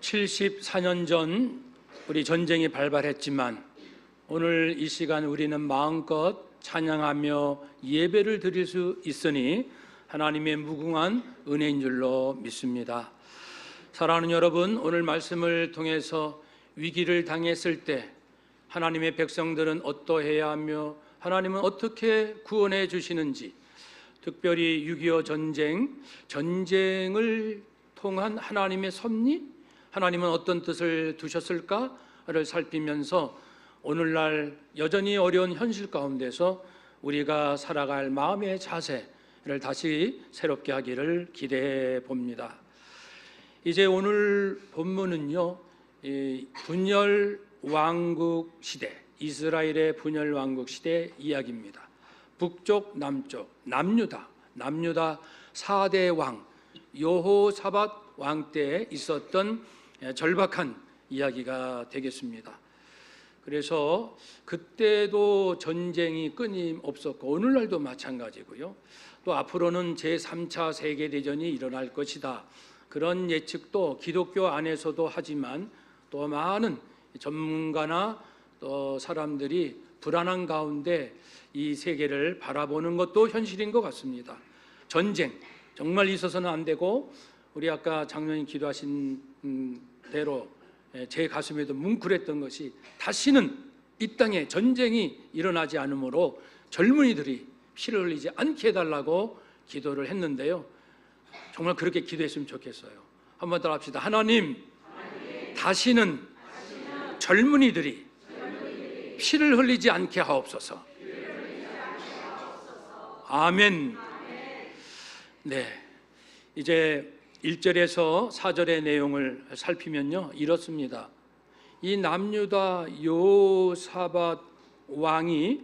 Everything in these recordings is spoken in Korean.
74년 전 우리 전쟁이 발발했지만 오늘 이 시간 우리는 마음껏 찬양하며 예배를 드릴 수 있으니 하나님의 무궁한 은혜인 줄로 믿습니다. 사랑하는 여러분, 오늘 말씀을 통해서 위기를 당했을 때 하나님의 백성들은 어떠해야 하며 하나님은 어떻게 구원해 주시는지, 특별히 6.25 전쟁을 통한 하나님의 섭리, 하나님은 어떤 뜻을 두셨을까를 살피면서 오늘날 여전히 어려운 현실 가운데서 우리가 살아갈 마음의 자세를 다시 새롭게 하기를 기대해 봅니다. 이제 오늘 본문은요, 분열 왕국 시대, 이스라엘의 분열 왕국 시대 이야기입니다. 북쪽, 남쪽, 남유다 4대 왕, 여호사밧 왕 때에 있었던 절박한 이야기가 되겠습니다. 그래서 그때도 전쟁이 끊임없었고 오늘날도 마찬가지고요. 또 앞으로는 제3차 세계대전이 일어날 것이다, 그런 예측도 기독교 안에서도 하지만 또 많은 전문가나 또 사람들이 불안한 가운데 이 세계를 바라보는 것도 현실인 것 같습니다. 전쟁 정말 있어서는 안 되고, 우리 아까 장로님 기도하신 대로 제 가슴에도 뭉클했던 것이 다시는 이 땅에 전쟁이 일어나지 않으므로 젊은이들이 피를 흘리지 않게 해달라고 기도를 했는데요. 정말 그렇게 기도했으면 좋겠어요. 한번 더 합시다. 하나님, 다시는 젊은이들이 피를 흘리지 않게 하옵소서. 아멘. 네, 이제 1절에서 4절의 내용을 살피면요, 이렇습니다. 이 남유다 여호사밧 왕이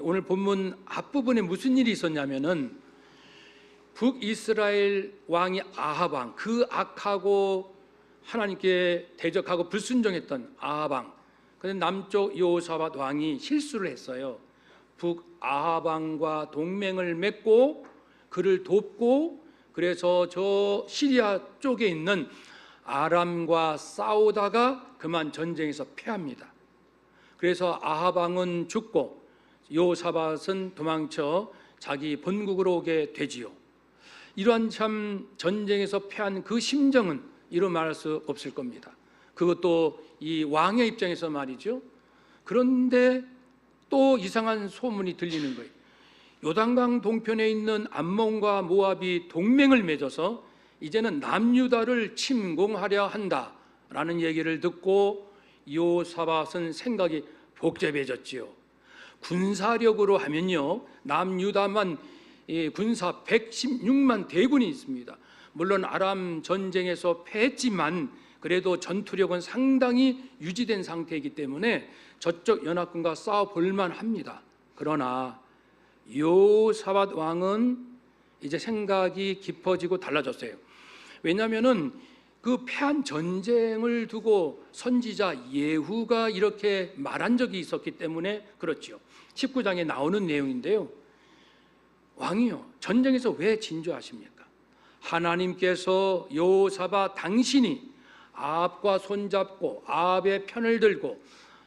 오늘 본문 앞부분에 무슨 일이 있었냐면은 북이스라엘 왕이 아합 왕, 그 악하고 하나님께 대적하고 불순종했던 아합 왕, 그런데 남쪽 여호사밧 왕이 실수를 했어요. 북아합 왕과 동맹을 맺고 그를 돕고, 그래서 저 시리아 쪽에 있는 아람과 싸우다가 그만 전쟁에서 패합니다. 그래서 아합 왕은 죽고 여호사밧은 도망쳐 자기 본국으로 오게 되지요. 이러한 참 전쟁에서 패한 그 심정은 이루 말할 수 없을 겁니다. 그것도 이 왕의 입장에서 말이죠. 그런데 또 이상한 소문이 들리는 거예요. 요단강 동편에 있는 암몬과 모압이 동맹을 맺어서 이제는 남유다를 침공하려 한다라는 얘기를 듣고 여호사밧은 생각이 복잡해졌지요. 군사력으로 하면요, 남유다만 군사 116만 대군이 있습니다. 물론 아람 전쟁에서 패했지만 그래도 전투력은 상당히 유지된 상태이기 때문에 저쪽 연합군과 싸워볼 만합니다. 그러나 여호사밧 왕은 이제 생각이 깊어지고 달라졌어요. 왜냐하면은 그 패한 전쟁을 두고 선지자 예후가 이렇게 말한 적이 있었기 때문에 그렇지요. 19장에 나오는 내용인데요. 왕이요, 전쟁에서 왜 진주하십니까? 하나님께서 여호사밧 당신이 아합과 손잡고 아합의 편을 들고,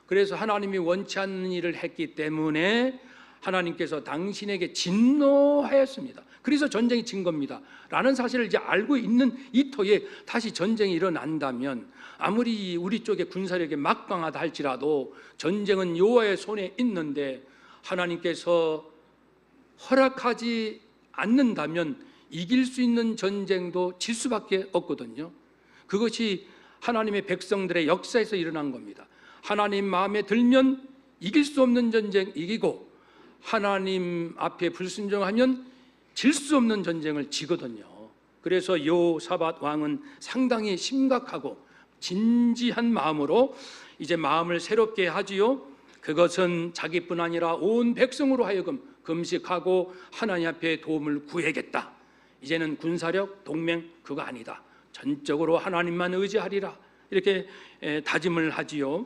그래서 하나님이 원치 않는 일을 했기 때문에 하나님께서 당신에게 진노하였습니다. 그래서 전쟁이 진 겁니다 라는 사실을 이제 알고 있는 이 터에 다시 전쟁이 일어난다면 아무리 우리 쪽에 군사력이 막강하다 할지라도 전쟁은 여호와의 손에 있는데 하나님께서 허락하지 않는다면 이길 수 있는 전쟁도 질 수밖에 없거든요. 그것이 하나님의 백성들의 역사에서 일어난 겁니다. 하나님 마음에 들면 이길 수 없는 전쟁 이기고, 하나님 앞에 불순종하면 질 수 없는 전쟁을 지거든요. 그래서 여호사밧 왕은 상당히 심각하고 진지한 마음으로 이제 마음을 새롭게 하지요. 그것은 자기뿐 아니라 온 백성으로 하여금 금식하고 하나님 앞에 도움을 구해야겠다. 이제는 군사력, 동맹 그거 아니다. 전적으로 하나님만 의지하리라. 이렇게 다짐을 하지요.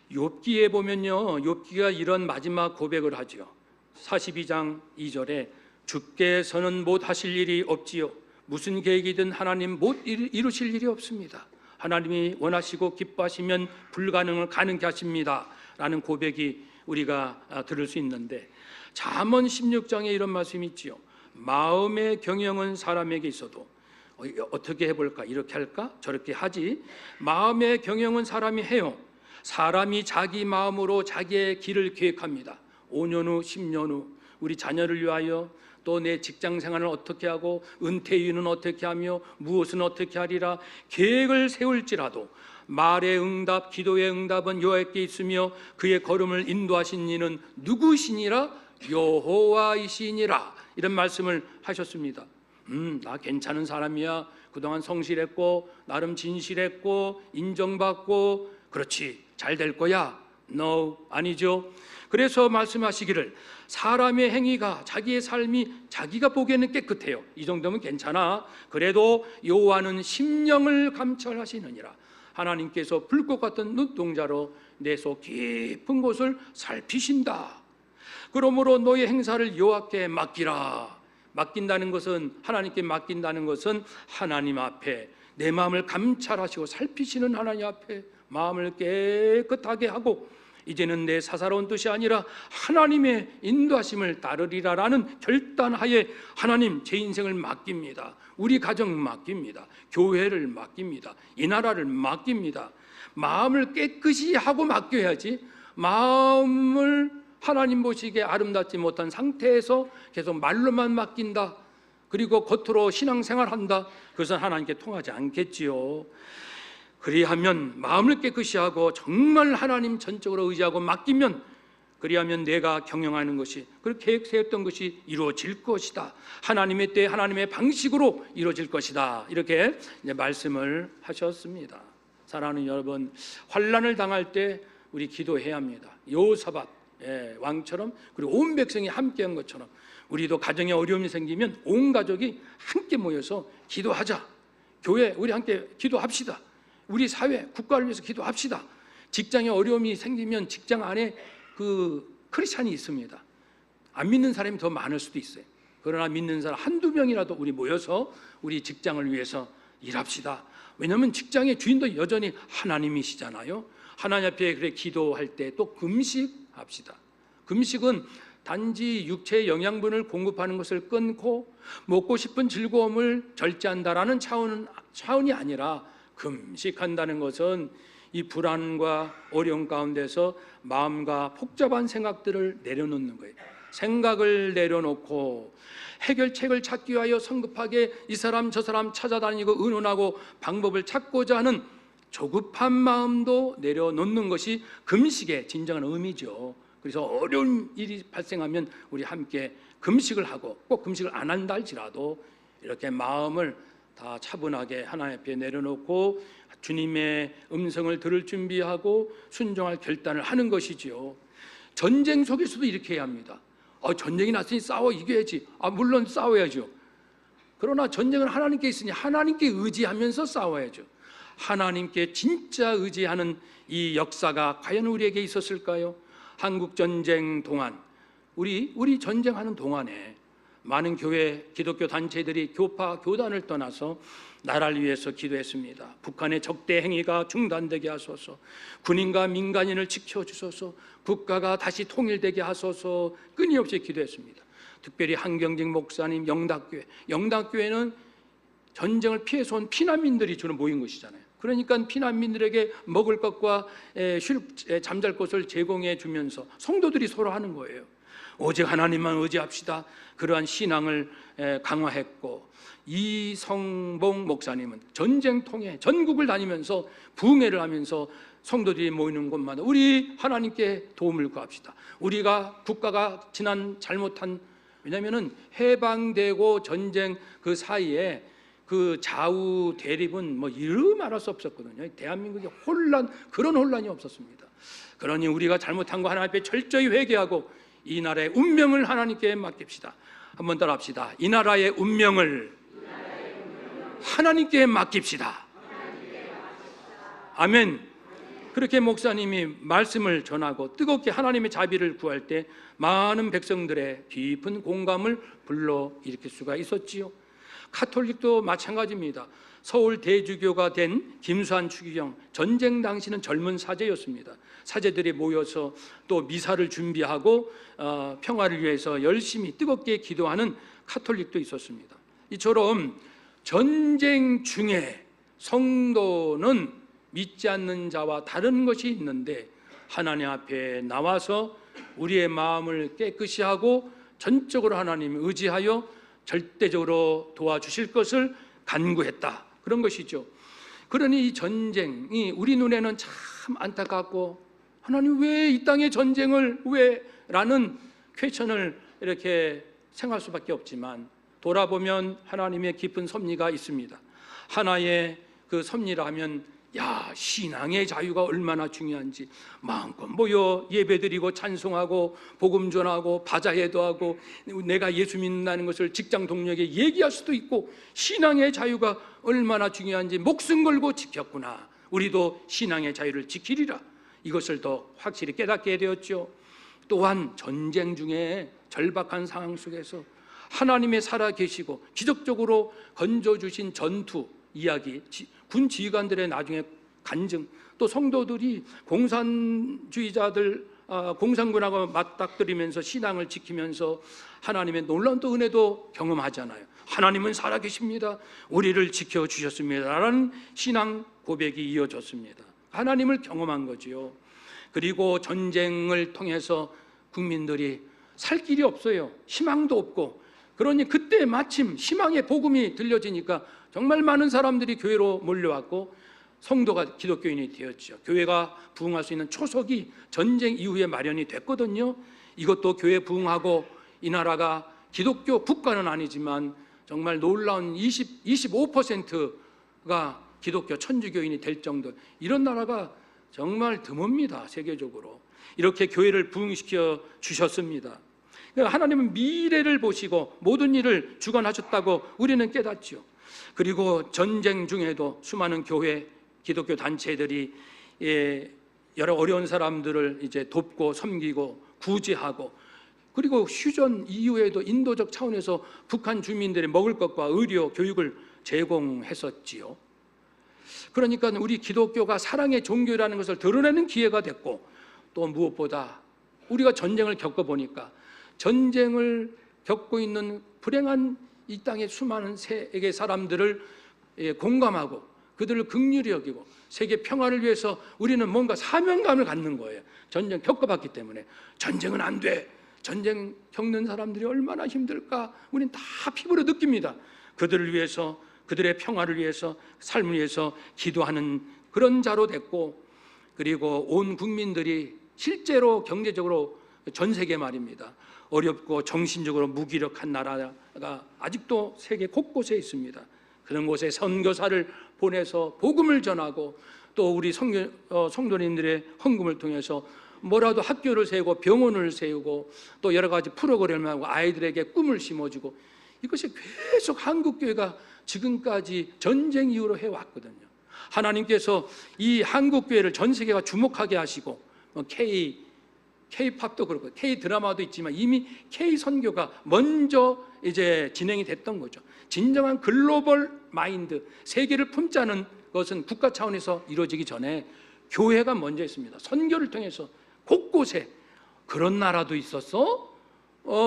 욥기에 보면요, 욥기가 이런 마지막 고백을 하지요. 42장 2절에 주께서는 못 하실 일이 없지요. 무슨 계획이든 하나님 못 이루실 일이 없습니다. 하나님이 원하시고 기뻐하시면 불가능을 가능케 하십니다 라는 고백이 우리가 들을 수 있는데, 잠언 16장에 이런 말씀이 있지요. 마음의 경영은 사람에게 있어도 어떻게 해볼까, 이렇게 할까, 저렇게 하지. 마음의 경영은 사람이 해요. 사람이 자기 마음으로 자기의 길을 계획합니다. 5년 후, 10년 후 우리 자녀를 위하여, 또 내 직장 생활을 어떻게 하고, 은퇴 이유는 어떻게 하며, 무엇은 어떻게 하리라 계획을 세울지라도 말의 응답, 기도의 응답은 여호와께 있으며 그의 걸음을 인도하신 이는 누구시니라? 여호와이시니라. 이런 말씀을 하셨습니다. 나 괜찮은 사람이야. 그동안 성실했고 나름 진실했고 인정받고, 그렇지, 잘 될 거야. No, 아니죠. 그래서 말씀하시기를 사람의 행위가, 자기의 삶이 자기가 보기에는 깨끗해요. 이 정도면 괜찮아. 그래도 여호와는 심령을 감찰하시느니라. 하나님께서 불꽃 같은 눈동자로 내 속 깊은 곳을 살피신다. 그러므로 너의 행사를 여호와께 맡기라. 맡긴다는 것은, 하나님께 맡긴다는 것은 하나님 앞에 내 마음을 감찰하시고 살피시는 하나님 앞에 마음을 깨끗하게 하고, 이제는 내 사사로운 뜻이 아니라 하나님의 인도하심을 따르리라라는 결단하에 하나님, 제 인생을 맡깁니다. 우리 가정 맡깁니다. 교회를 맡깁니다. 이 나라를 맡깁니다. 마음을 깨끗이 하고 맡겨야지, 마음을 하나님 보시기에 아름답지 못한 상태에서 계속 말로만 맡긴다, 그리고 겉으로 신앙생활한다, 그것은 하나님께 통하지 않겠지요. 그리하면 마음을 깨끗이 하고 정말 하나님 전적으로 의지하고 맡기면, 그리하면 내가 경영하는 것이, 그렇게 계획 세웠던 것이 이루어질 것이다. 하나님의 때 하나님의 방식으로 이루어질 것이다. 이렇게 이제 말씀을 하셨습니다. 사랑하는 여러분, 환난을 당할 때 우리 기도해야 합니다. 여호사밧 왕처럼, 그리고 온 백성이 함께한 것처럼 우리도 가정에 어려움이 생기면 온 가족이 함께 모여서 기도하자. 교회 우리 함께 기도합시다. 우리 사회, 국가를 위해서 기도합시다. 직장에 어려움이 생기면 직장 안에 크리스찬이 있습니다. 안 믿는 사람이 더 많을 수도 있어요. 그러나 믿는 사람 한두 명이라도 우리 모여서 우리 직장을 위해서 일합시다. 왜냐하면 직장의 주인도 여전히 하나님이시잖아요. 하나님 앞에 그래 기도할 때 또 금식합시다. 금식은 단지 육체의 영양분을 공급하는 것을 끊고 먹고 싶은 즐거움을 절제한다라는 차원이 아니라, 금식한다는 것은 이 불안과 어려움 가운데서 마음과 복잡한 생각들을 내려놓는 거예요. 생각을 내려놓고 해결책을 찾기 위하여 성급하게 이 사람 저 사람 찾아다니고 의논하고 방법을 찾고자 하는 조급한 마음도 내려놓는 것이 금식의 진정한 의미죠. 그래서 어려운 일이 발생하면 우리 함께 금식을 하고, 꼭 금식을 안 한다 할지라도 이렇게 마음을 다 차분하게 하나님 앞에 내려놓고 주님의 음성을 들을 준비하고 순종할 결단을 하는 것이지요. 전쟁 속에서도 이렇게 해야 합니다. 전쟁이 났으니 싸워 이겨야지. 물론 싸워야죠. 그러나 전쟁은 하나님께 있으니 하나님께 의지하면서 싸워야죠. 하나님께 진짜 의지하는 이 역사가 과연 우리에게 있었을까요? 한국 전쟁 동안, 우리 전쟁하는 동안에 많은 교회, 기독교 단체들이 교파, 교단을 떠나서 나라를 위해서 기도했습니다. 북한의 적대 행위가 중단되게 하소서, 군인과 민간인을 지켜주소서, 국가가 다시 통일되게 하소서, 끊임없이 기도했습니다. 특별히 한경직 목사님 영락교회는 전쟁을 피해서 온 피난민들이 주로 모인 것이잖아요. 그러니까 피난민들에게 먹을 것과 잠잘 곳을 제공해 주면서 성도들이 서로 하는 거예요. 오직 하나님만 의지합시다. 그러한 신앙을 강화했고, 이성봉 목사님은 전쟁통에 전국을 다니면서 부흥회를 하면서 성도들이 모이는 곳마다 우리 하나님께 도움을 구합시다. 우리가 국가가 지난 잘못한, 왜냐하면 해방되고 전쟁 그 사이에 그 좌우 대립은 이루 말할 수 없었거든요. 대한민국의 그런 혼란이 없었습니다. 그러니 우리가 잘못한 거 하나님 앞에 철저히 회개하고 이 나라의 운명을 하나님께 맡깁시다. 한번 따라합시다. 이 나라의 운명을 하나님께 맡깁시다. 아멘. 그렇게 목사님이 말씀을 전하고 뜨겁게 하나님의 자비를 구할 때 많은 백성들의 깊은 공감을 불러일으킬 수가 있었지요. 가톨릭도 마찬가지입니다. 서울 대주교가 된 김수환 추기경, 전쟁 당시는 젊은 사제였습니다. 사제들이 모여서 또 미사를 준비하고 평화를 위해서 열심히 뜨겁게 기도하는 카톨릭도 있었습니다. 이처럼 전쟁 중에 성도는 믿지 않는 자와 다른 것이 있는데 하나님 앞에 나와서 우리의 마음을 깨끗이 하고 전적으로 하나님을 의지하여 절대적으로 도와주실 것을 간구했다, 그런 것이죠. 그러니 이 전쟁이 우리 눈에는 참 안타깝고, 하나님 왜 이 땅에 전쟁을 왜? 라는 퀘스천을 이렇게 생각할 수밖에 없지만, 돌아보면 하나님의 깊은 섭리가 있습니다. 하나의 그 섭리라 하면, 야, 신앙의 자유가 얼마나 중요한지 마음껏 모여 예배드리고 찬송하고 복음 전하고 바자회도 하고 내가 예수 믿는다는 것을 직장 동료에게 얘기할 수도 있고, 신앙의 자유가 얼마나 중요한지 목숨 걸고 지켰구나, 우리도 신앙의 자유를 지키리라, 이것을 더 확실히 깨닫게 되었죠. 또한 전쟁 중에 절박한 상황 속에서 하나님의 살아계시고 기적적으로 건져주신 전투 이야기, 군 지휘관들의 나중에 간증, 또 성도들이 공산주의자들 공산군하고 맞닥뜨리면서 신앙을 지키면서 하나님의 놀라운 또 은혜도 경험하잖아요. 하나님은 살아계십니다, 우리를 지켜주셨습니다 라는 신앙 고백이 이어졌습니다. 하나님을 경험한 거지요. 그리고 전쟁을 통해서 국민들이 살 길이 없어요. 희망도 없고, 그러니 그때 마침 희망의 복음이 들려지니까 정말 많은 사람들이 교회로 몰려왔고 성도가 기독교인이 되었죠. 교회가 부흥할 수 있는 초석이 전쟁 이후에 마련이 됐거든요. 이것도 교회 부흥하고 이 나라가 기독교 국가는 아니지만 정말 놀라운 25%가 기독교 천주교인이 될 정도, 이런 나라가 정말 드뭅니다. 세계적으로 이렇게 교회를 부흥시켜 주셨습니다. 하나님은 미래를 보시고 모든 일을 주관하셨다고 우리는 깨닫죠. 그리고 전쟁 중에도 수많은 교회, 기독교 단체들이 여러 어려운 사람들을 이제 돕고 섬기고 구제하고, 그리고 휴전 이후에도 인도적 차원에서 북한 주민들의 먹을 것과 의료, 교육을 제공했었지요. 그러니까 우리 기독교가 사랑의 종교라는 것을 드러내는 기회가 됐고, 또 무엇보다 우리가 전쟁을 겪어보니까 전쟁을 겪고 있는 불행한 이 땅의 수많은 세계 사람들을 공감하고 그들을 긍휼히 여기고 세계 평화를 위해서 우리는 뭔가 사명감을 갖는 거예요. 전쟁 겪어봤기 때문에. 전쟁은 안 돼, 전쟁 겪는 사람들이 얼마나 힘들까 우리는 다 피부로 느낍니다. 그들을 위해서, 그들의 평화를 위해서, 삶을 위해서 기도하는 그런 자로 됐고, 그리고 온 국민들이 실제로 경제적으로 전 세계 말입니다, 어렵고 정신적으로 무기력한 나라가 아직도 세계 곳곳에 있습니다. 그런 곳에 선교사를 보내서 복음을 전하고, 또 우리 성도님들의 헌금을 통해서 뭐라도 학교를 세우고 병원을 세우고 또 여러 가지 프로그램을 하고 아이들에게 꿈을 심어주고, 이것이 계속 한국교회가 지금까지 전쟁 이후로 해왔거든요. 하나님께서 이 한국교회를 전 세계가 주목하게 하시고, K-팝도 그렇고 K-드라마도 있지만 이미 K-선교가 먼저 이제 진행이 됐던 거죠. 진정한 글로벌 마인드, 세계를 품자는 것은 국가 차원에서 이루어지기 전에 교회가 먼저 있습니다. 선교를 통해서 곳곳에 그런 나라도 있었어?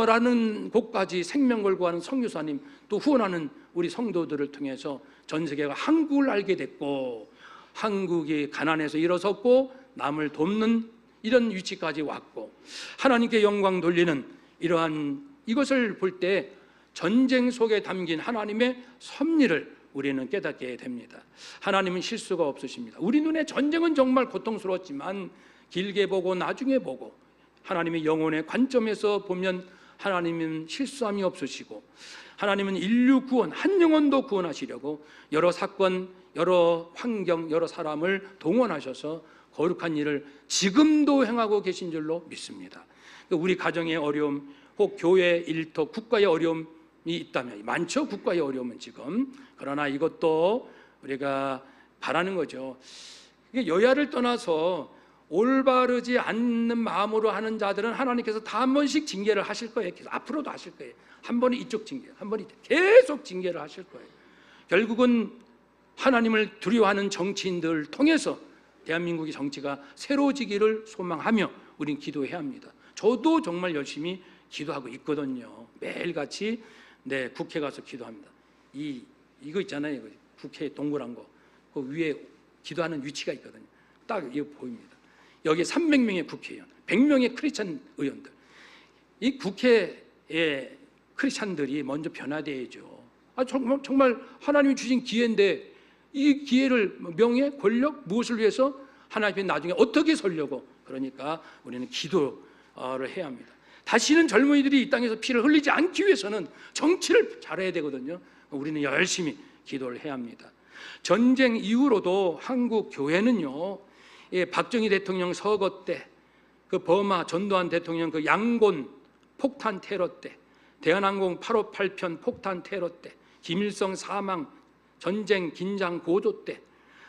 라는 곳까지 생명 걸고 하는 선교사님, 또 후원하는 우리 성도들을 통해서 전 세계가 한국을 알게 됐고, 한국이 가난해서 일어섰고 남을 돕는 이런 위치까지 왔고, 하나님께 영광 돌리는 이러한 이것을 볼 때 전쟁 속에 담긴 하나님의 섭리를 우리는 깨닫게 됩니다. 하나님은 실수가 없으십니다. 우리 눈에 전쟁은 정말 고통스러웠지만 길게 보고 나중에 보고 하나님의 영혼의 관점에서 보면 하나님은 실수함이 없으시고, 하나님은 인류 구원, 한 영혼도 구원하시려고 여러 사건, 여러 환경, 여러 사람을 동원하셔서 거룩한 일을 지금도 행하고 계신 줄로 믿습니다. 우리 가정의 어려움, 혹 교회 일터, 국가의 어려움이 있다면, 많죠, 국가의 어려움은 지금. 그러나 이것도 우리가 바라는 거죠. 여야를 떠나서 올바르지 않는 마음으로 하는 자들은 하나님께서 다 한 번씩 징계를 하실 거예요. 계속 앞으로도 하실 거예요. 한 번은 이쪽 징계, 한 번이 계속 징계를 하실 거예요. 결국은 하나님을 두려워하는 정치인들을 통해서 대한민국의 정치가 새로워지기를 소망하며 우린 기도해야 합니다. 저도 정말 열심히 기도하고 있거든요. 매일같이 국회 가서 기도합니다. 이거 있잖아요. 이거. 국회 동그란 거. 그 위에 기도하는 위치가 있거든요. 딱 이거 보입니다. 여기 300명의 국회의원, 100명의 크리스찬 의원들. 이 국회의 크리스찬들이 먼저 변화돼야죠. 정말 하나님이 주신 기회인데 이 기회를 명예, 권력 무엇을 위해서 하나님이 나중에 어떻게 살려고, 그러니까 우리는 기도를 해야 합니다. 다시는 젊은이들이 이 땅에서 피를 흘리지 않기 위해서는 정치를 잘해야 되거든요. 우리는 열심히 기도를 해야 합니다. 전쟁 이후로도 한국 교회는요, 박정희 대통령 서거 때, 그 버마 전두환 대통령 그 양곤 폭탄 테러 때, 대한항공 858편 폭탄 테러 때, 김일성 사망, 전쟁 긴장 고조 때,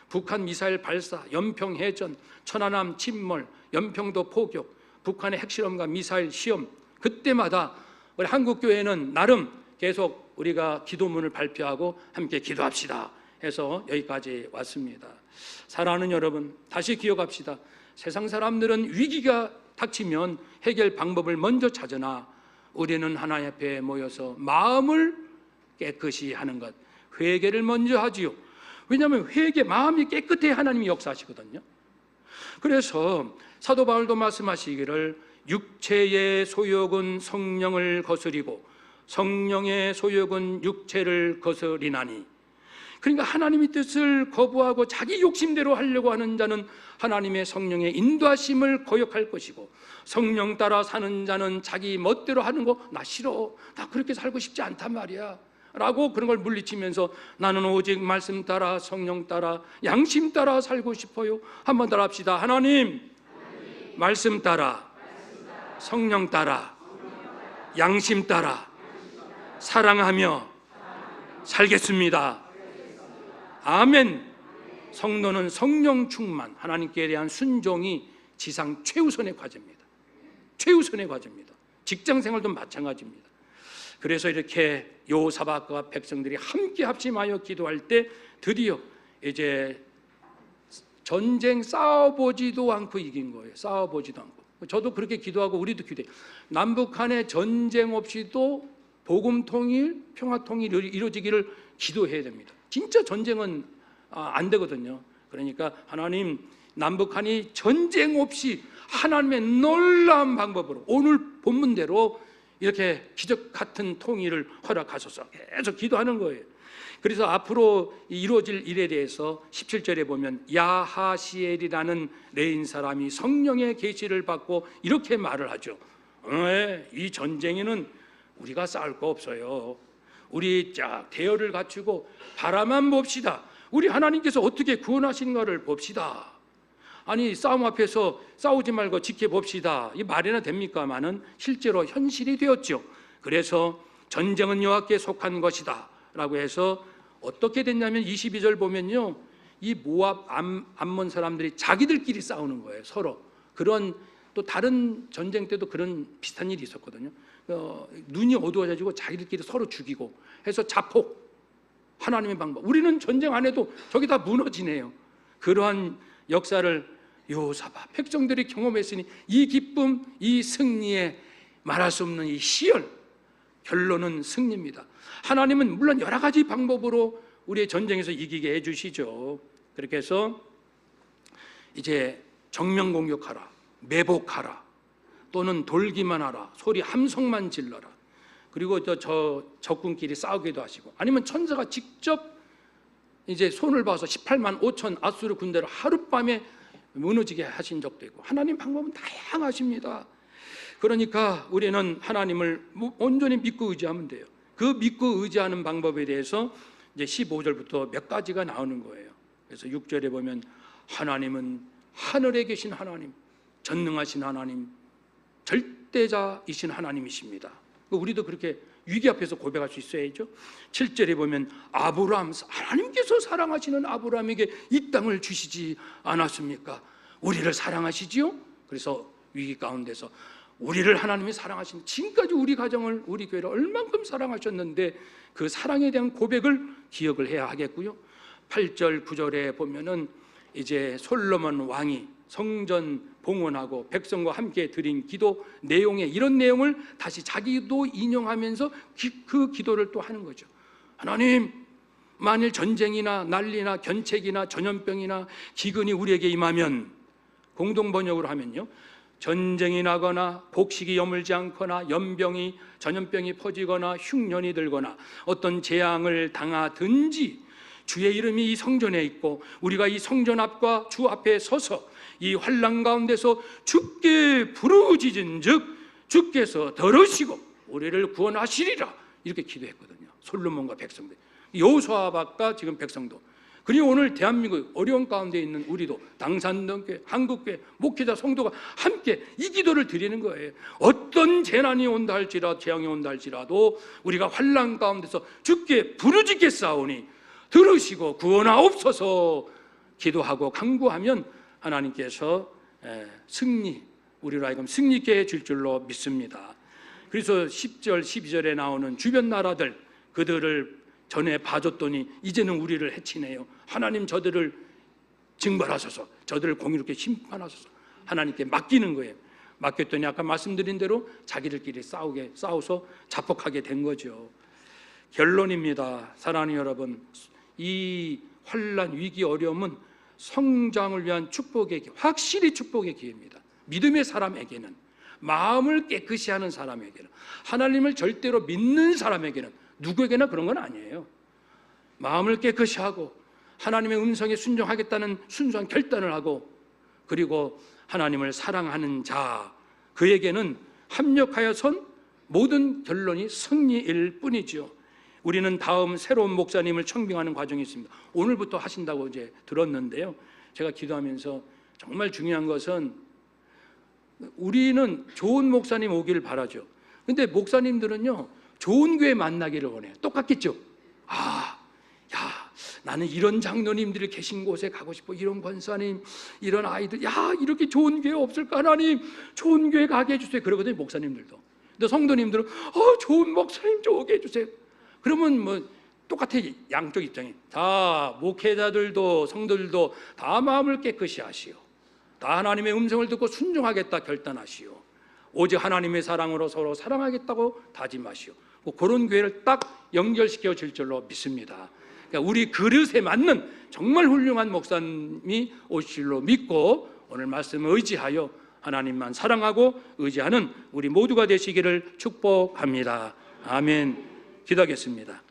북한 미사일 발사, 연평 해전, 천안함 침몰, 연평도 포격, 북한의 핵실험과 미사일 시험, 그때마다 우리 한국교회는 나름 계속 우리가 기도문을 발표하고 함께 기도합시다 해서 여기까지 왔습니다. 사랑하는 여러분, 다시 기억합시다. 세상 사람들은 위기가 닥치면 해결 방법을 먼저 찾으나 우리는 하나님 앞에 모여서 마음을 깨끗이 하는 것, 회개를 먼저 하지요. 왜냐하면 마음이 깨끗해야 하나님이 역사하시거든요. 그래서 사도 바울도 말씀하시기를 육체의 소욕은 성령을 거스리고 성령의 소욕은 육체를 거스리나니, 그러니까 하나님의 뜻을 거부하고 자기 욕심대로 하려고 하는 자는 하나님의 성령의 인도하심을 거역할 것이고, 성령 따라 사는 자는 자기 멋대로 하는 거 나 싫어, 나 그렇게 살고 싶지 않단 말이야 라고 그런 걸 물리치면서 나는 오직 말씀 따라 성령 따라 양심 따라 살고 싶어요. 한번 따라 합시다. 하나님, 말씀 따라 성령 따라 양심 따라 사랑하며 살겠습니다. 아멘. 성도는 성령 충만, 하나님께 대한 순종이 지상 최우선의 과제입니다. 최우선의 과제입니다. 직장 생활도 마찬가지입니다. 그래서 이렇게 여호사밧과 백성들이 함께 합심하여 기도할 때 드디어 이제 전쟁 싸워보지도 않고 이긴 거예요. 싸워보지도 않고. 저도 그렇게 기도하고 우리도 기도해요. 남북 간의 전쟁 없이도 복음 통일, 평화 통일이 이루어지기를 기도해야 됩니다. 진짜 전쟁은 안 되거든요. 그러니까 하나님, 남북한이 전쟁 없이 하나님의 놀라운 방법으로 오늘 본문대로 이렇게 기적 같은 통일을 허락하소서 계속 기도하는 거예요. 그래서 앞으로 이루어질 일에 대해서 17절에 보면 야하시엘이라는 레인 사람이 성령의 계시를 받고 이렇게 말을 하죠. 이 전쟁에는 우리가 싸울 거 없어요. 우리 대열을 갖추고 바라만 봅시다. 우리 하나님께서 어떻게 구원하시는가를 봅시다. 아니, 싸움 앞에서 싸우지 말고 지켜봅시다. 이 말이나 됩니까마는 실제로 현실이 되었죠. 그래서 전쟁은 여호와께 속한 것이다 라고 해서 어떻게 됐냐면 22절 보면요, 이 모압 암몬 사람들이 자기들끼리 싸우는 거예요. 서로. 그런 또 다른 전쟁 때도 그런 비슷한 일이 있었거든요. 눈이 어두워져가지고 자기들끼리 서로 죽이고 해서 자폭, 하나님의 방법. 우리는 전쟁 안 해도 저기 다 무너지네요. 그러한 역사를 여호사밧 백성들이 경험했으니 이 기쁨, 이 승리에 말할 수 없는 이 희열, 결론은 승리입니다. 하나님은 물론 여러 가지 방법으로 우리의 전쟁에서 이기게 해주시죠. 그렇게 해서 이제 정면 공격하라, 매복하라, 또는 돌기만 하라, 소리 함성만 질러라, 그리고 저 적군끼리 싸우기도 하시고, 아니면 천사가 직접 이제 손을 봐서 18만 5천 아수르 군대를 하룻밤에 무너지게 하신 적도 있고, 하나님 방법은 다양하십니다. 그러니까 우리는 하나님을 온전히 믿고 의지하면 돼요. 그 믿고 의지하는 방법에 대해서 이제 15절부터 몇 가지가 나오는 거예요. 그래서 6절에 보면 하나님은 하늘에 계신 하나님, 전능하신 하나님, 절대자이신 하나님이십니다. 우리도 그렇게 위기 앞에서 고백할 수 있어야죠. 7절에 보면 아브라함, 하나님께서 사랑하시는 아브라함에게 이 땅을 주시지 않았습니까? 우리를 사랑하시지요? 그래서 위기 가운데서 우리를 하나님이 사랑하신, 지금까지 우리 가정을, 우리 교회를 얼만큼 사랑하셨는데 그 사랑에 대한 고백을 기억을 해야 하겠고요. 8절 9절에 보면은 이제 솔로몬 왕이 성전 봉헌하고 백성과 함께 드린 기도 내용에 이런 내용을 다시 자기도 인용하면서 그 기도를 또 하는 거죠. 하나님, 만일 전쟁이나 난리나 견책이나 전염병이나 기근이 우리에게 임하면, 공동 번역으로 하면요, 전쟁이 나거나 곡식이 여물지 않거나 전염병이 퍼지거나 흉년이 들거나 어떤 재앙을 당하든지 주의 이름이 이 성전에 있고 우리가 이 성전 앞과 주 앞에 서서 이 환난 가운데서 주께 부르짖은즉 주께서 들으시고 우리를 구원하시리라, 이렇게 기도했거든요. 솔로몬과 백성들, 여호수아박과 지금 백성도. 그리고 오늘 대한민국 어려운 가운데 있는 우리도 당산동교회, 한국교회, 목회자, 성도가 함께 이 기도를 드리는 거예요. 어떤 재난이 온다 할지라도, 재앙이 온다 할지라도 우리가 환난 가운데서 주께 부르짖겠사오니 들으시고 구원하옵소서 기도하고 간구하면 하나님께서 우리로 하여금 승리 있게 해줄 줄로 믿습니다. 그래서 10절, 12절에 나오는 주변 나라들, 그들을 전에 봐줬더니 이제는 우리를 해치네요. 하나님, 저들을 징벌하소서, 저들을 공의롭게 심판하소서. 하나님께 맡기는 거예요. 맡겼더니 아까 말씀드린 대로 자기들끼리 싸워서 자폭하게 된 거죠. 결론입니다. 사랑하는 여러분, 이 환난, 위기, 어려움은 성장을 위한 축복의 기회, 확실히 축복의 기회입니다. 믿음의 사람에게는, 마음을 깨끗이 하는 사람에게는, 하나님을 절대로 믿는 사람에게는, 누구에게나 그런 건 아니에요. 마음을 깨끗이 하고 하나님의 음성에 순종하겠다는 순수한 결단을 하고, 그리고 하나님을 사랑하는 자, 그에게는 합력하여선 모든 결론이 승리일 뿐이죠. 우리는 다음 새로운 목사님을 청빙하는 과정이 있습니다. 오늘부터 하신다고 이제 들었는데요, 제가 기도하면서 정말 중요한 것은 우리는 좋은 목사님 오기를 바라죠. 근데 목사님들은요, 좋은 교회 만나기를 원해요. 똑같겠죠? 나는 이런 장로님들이 계신 곳에 가고 싶어. 이런 권사님, 이런 아이들, 이렇게 좋은 교회 없을까? 하나님, 좋은 교회 가게 해주세요. 그러거든요, 목사님들도. 근데 성도님들은 좋은 목사님 좀 오게 해주세요. 그러면 뭐 똑같아, 양쪽 입장이. 다 목회자들도 성도들도 다 마음을 깨끗이 하시오. 다 하나님의 음성을 듣고 순종하겠다 결단하시오. 오직 하나님의 사랑으로 서로 사랑하겠다고 다짐하시오. 그런 교회를 딱 연결시켜 줄 줄로 믿습니다. 그러니까 우리 그릇에 맞는 정말 훌륭한 목사님이 오실 줄로 믿고 오늘 말씀을 의지하여 하나님만 사랑하고 의지하는 우리 모두가 되시기를 축복합니다. 아멘. 기도하겠습니다.